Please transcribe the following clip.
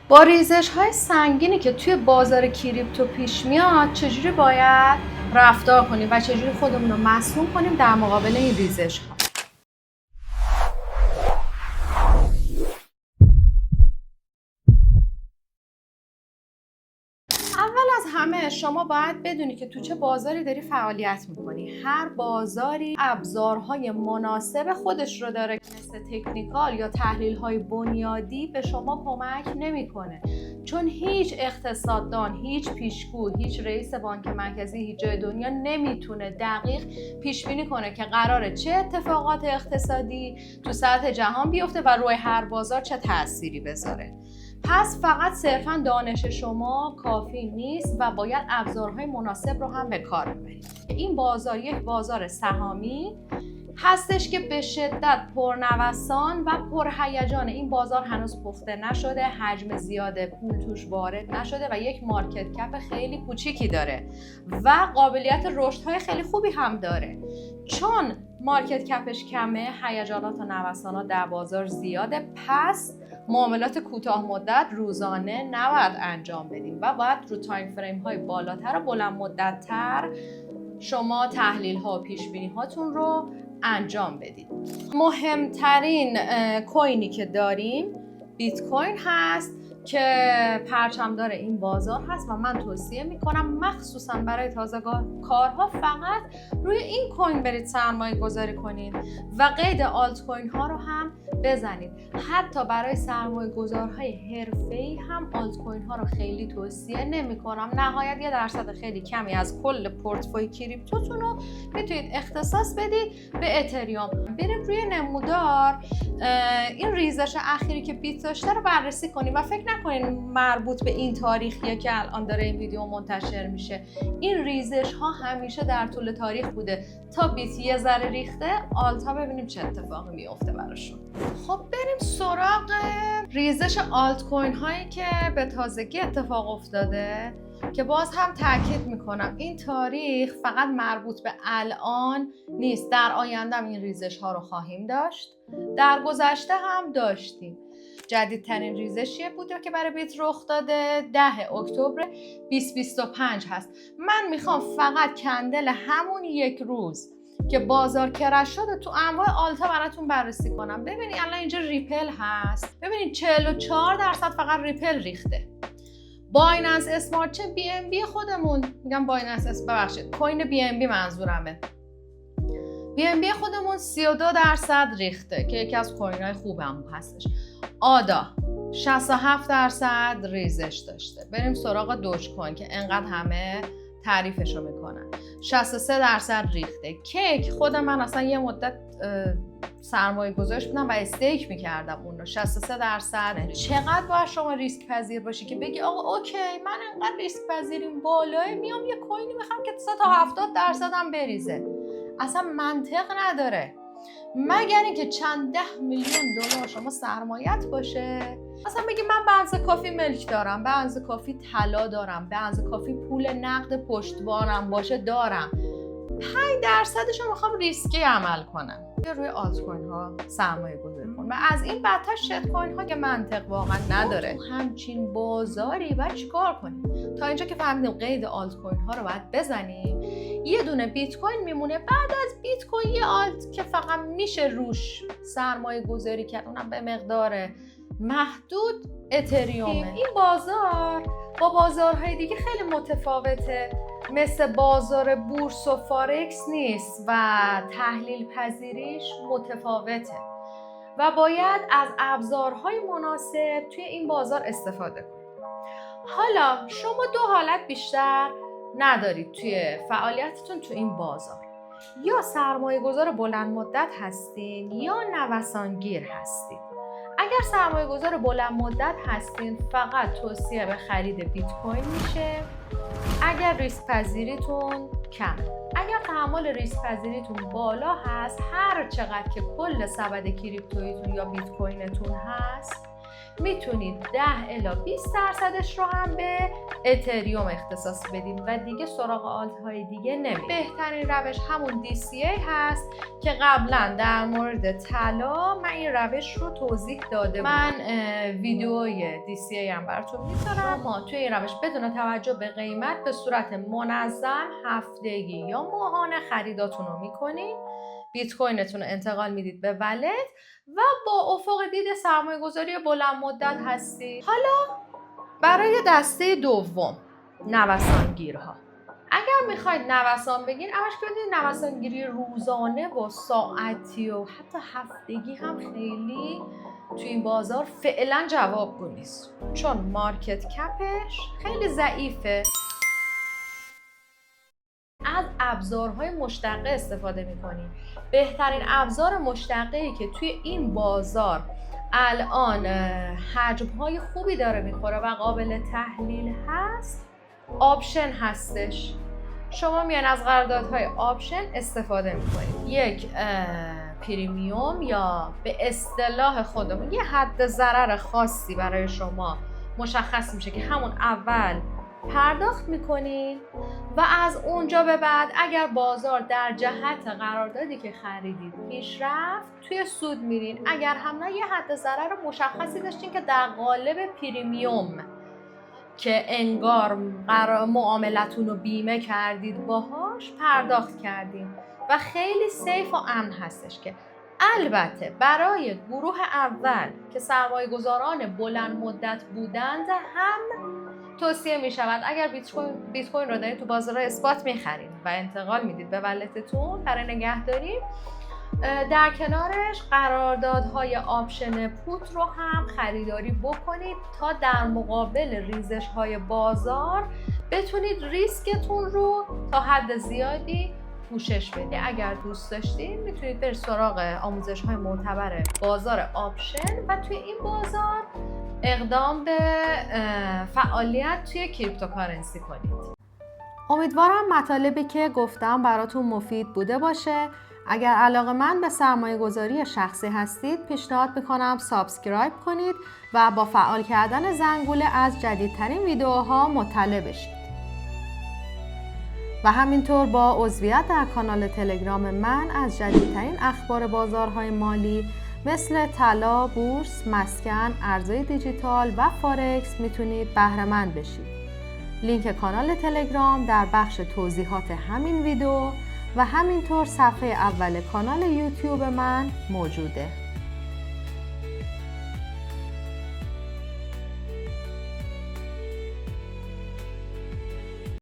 با ریزش‌های سنگینی که توی بازار کریپتو پیش میاد چجوری باید رفتار کنیم و چجوری خودمون رو مسئول کنیم در مقابل این ریزش‌ها. اول از همه شما باید بدونی که تو چه بازاری داری فعالیت میکنی. هر بازاری ابزارهای مناسب خودش رو داره که مثل تکنیکال یا تحلیل‌های بنیادی به شما کمک نمیکنه، چون هیچ اقتصاددان، هیچ پیشگو، هیچ رئیس بانک مرکزی هیچ جای دنیا نمیتونه دقیق پیش بینی کنه که قراره چه اتفاقات اقتصادی تو سطح جهان بیفته و روی هر بازار چه تأثیری بذاره. پس فقط صرفاً دانش شما کافی نیست و باید ابزارهای مناسب رو هم به کار ببرید. این بازار یک بازار سهامی هستش که به شدت پرنوسان و پرهیجان. این بازار هنوز پخته نشده، حجم زیاد پول توش وارد نشده و یک مارکت کپ خیلی کوچیکی داره و قابلیت رشدهای خیلی خوبی هم داره. چون مارکت کپش کمه، هیجانات و نوسانات در بازار زیاده، پس معاملات کوتاه مدت روزانه نباید انجام بدیم و باید رو تایم فریم های بالاتر و بلند مدت تر شما تحلیل ها و پیش بینی هاتون رو انجام بدید. مهمترین کوینی که داریم بیت کوین هست که پرچمدار این بازار هست و من توصیه میکنم مخصوصا برای تازه کارها فقط روی این کوین برید سرمایه گذاری کنید و قید آلت کوین ها رو هم بزنید. حتی برای سرمایه گذارهای حرفه‌ای هم آلت کوین ها رو خیلی توصیه نمیکنم. نهایت 1% خیلی کمی از کل پورتفوی کریپتوتون رو میتونید اختصاص بدید به اتریوم. برید روی نمودار این ریزش اخیری که بیت داشته رو بررسی کنید و فکر نکنید مربوط به این تاریخیه که الان داره این ویدیو منتشر میشه. این ریزش ها همیشه در طول تاریخ بوده تا بیت یه ذره ریخته آلتا ببینیم چه اتفاقی میفته براشون. خب بریم سراغ ریزش آلت کوین هایی که به تازگی اتفاق افتاده که باز هم تاکید میکنم این تاریخ فقط مربوط به الان نیست، در آینده هم این ریزش ها رو خواهیم داشت. در گذشته هم داشتیم. جدیدترین ریزشی بوده که برای بیت رخ داده 10 اکتبر 2025 هست. من میخوام فقط کندل همون یک روز که بازار کرش شده تو انواع آلتا براتون بررسی کنم. ببینید الان اینجا ریپل هست، ببینید 44% فقط ریپل ریخته. بایننس اسمارت چین بی ام بی خودمون، میگم بایننس ببخشید کوین بی ام بی منظورمه، بی ام بی خودمون 32% ریخته که یکی از کوین های خوبم هستش. آدا 67% ریزش داشته. بریم سراغ دوج کوین که انقدر همه تعریفشو میکنن، 63% ریخته. کیک خود من اصلا یه مدت سرمایه گذارش بودم و استیک میکردم اون رو، 63%. چقدر باید شما ریسک پذیر باشی که بگی آقا اوکی من انقدر ریسک پذیریم بالاه، میام یه کوینی میخوام که 3 تا 70% هم بریزه. اصلا منطق نداره، مگر اینکه چند 10 میلیون دلار شما سرمایت باشه. مثلا بگی من به اندازه کافی ملک دارم، به اندازه کافی طلا دارم، به اندازه کافی پول نقد پشتوانم باشه دارم، 5% رو میخوام ریسکی عمل کنم. روی آلت کوین ها سرمایه گذاری کن و از این بدتر شت کوین ها که منطق واقعا نداره. همچین بازاری باید چیکار کنیم؟ تا اینجا که فهمیدیم قید آلت کوین ها رو باید بزنیم. یه دونه بیت کوین میمونه، بعد از بیت کوین یه آلت که فقط میشه روش سرمایه گذاری کرد، اونم به مقدار محدود، اتریومه. این بازار با بازارهای دیگه خیلی متفاوته، مثل بازار بورس و فارکس نیست و تحلیل پذیریش متفاوته و باید از ابزارهای مناسب توی این بازار استفاده کنید. حالا شما 2 حالت بیشتر ندارید توی فعالیتتون تو این بازار، یا سرمایه گذار بلند مدت هستین یا نوسانگیر هستید. اگر سرمایه گذار بلند مدت هستین فقط توصیه به خرید بیت کوین میشه اگر ریسک پذیریتون کمه. اگر تحمل ریسک پذیریتون بالا هست، هر چقدر که کل سبد کریپتویتون یا بیت کوینتون هست میتونید 10 الی 20% رو هم به اتریوم اختصاص بدید و دیگه سراغ آلت های دیگه نمیرید. بهترین روش همون DCA هست که قبلا در مورد طلا من این روش رو توضیح داده بودم. من ویدیوی DCA هم براتون میذارم. ما توی این روش بدون توجه به قیمت به صورت منظم هفتگی یا ماهانه خریداتون رو میکنین، بیت کوینتون رو انتقال میدید به ولت و با افق دید سرمایه گذاری بلند مدت هستید. حالا برای دسته دوم، نوسانگیرها. اگر میخواید نوسان بگیرید، همش بدونید نوسانگیری روزانه و ساعتی و حتی هفتگی هم خیلی توی این بازار فعلا جوابگو نیست، چون مارکت کپش خیلی ضعیفه. از ابزارهای مشتقه استفاده میکنیم. بهترین ابزار مشتقه‌ای که توی این بازار الان حجم‌های خوبی داره میخوره و قابل تحلیل هست، آپشن هستش. شما میان از قراردادهای آپشن استفاده میکنید. یک پریمیوم یا به اصطلاح خودمون یه حد ضرر خاصی برای شما مشخص میشه که همون اول پرداخت میکنین و از اونجا به بعد اگر بازار در جهت قراردادی که خریدید پیش رفت، توی سود میرین. اگر هم نه، یه حد ضرر مشخصی داشتین که در قالب پریمیوم که انگار معاملتون رو بیمه کردید باهاش پرداخت کردین و خیلی سیف و امن هستش. که البته برای گروه اول که سرمایه گذاران بلند مدت بودند هم توصیه می شود اگر بیت کوین رو دارید تو بازار اسپات میخرید و انتقال میدید به ولتتون برای نگهداری، در کنارش قراردادهای آپشن پوت رو هم خریداری بکنید تا در مقابل ریزش های بازار بتونید ریسکتون رو تا حد زیادی پوشش بدید. اگر دوست داشتید میتونید برید سراغ آموزش های معتبر بازار آپشن و توی این بازار اقدام به فعالیت توی کریپتوکارنسی کنید. امیدوارم مطالبی که گفتم براتون مفید بوده باشه. اگر علاقه‌مند به سرمایه گذاری شخصی هستید، پیشنهاد میکنم سابسکرایب کنید و با فعال کردن زنگوله از جدیدترین ویدیوها مطلع بشید. و همینطور با عضویت در کانال تلگرام من از جدیدترین اخبار بازارهای مالی مثل طلا، بورس، مسکن، ارزهای دیجیتال و فارکس میتونید بهره‌مند بشید. لینک کانال تلگرام در بخش توضیحات همین ویدیو و همینطور صفحه اول کانال یوتیوب من موجوده.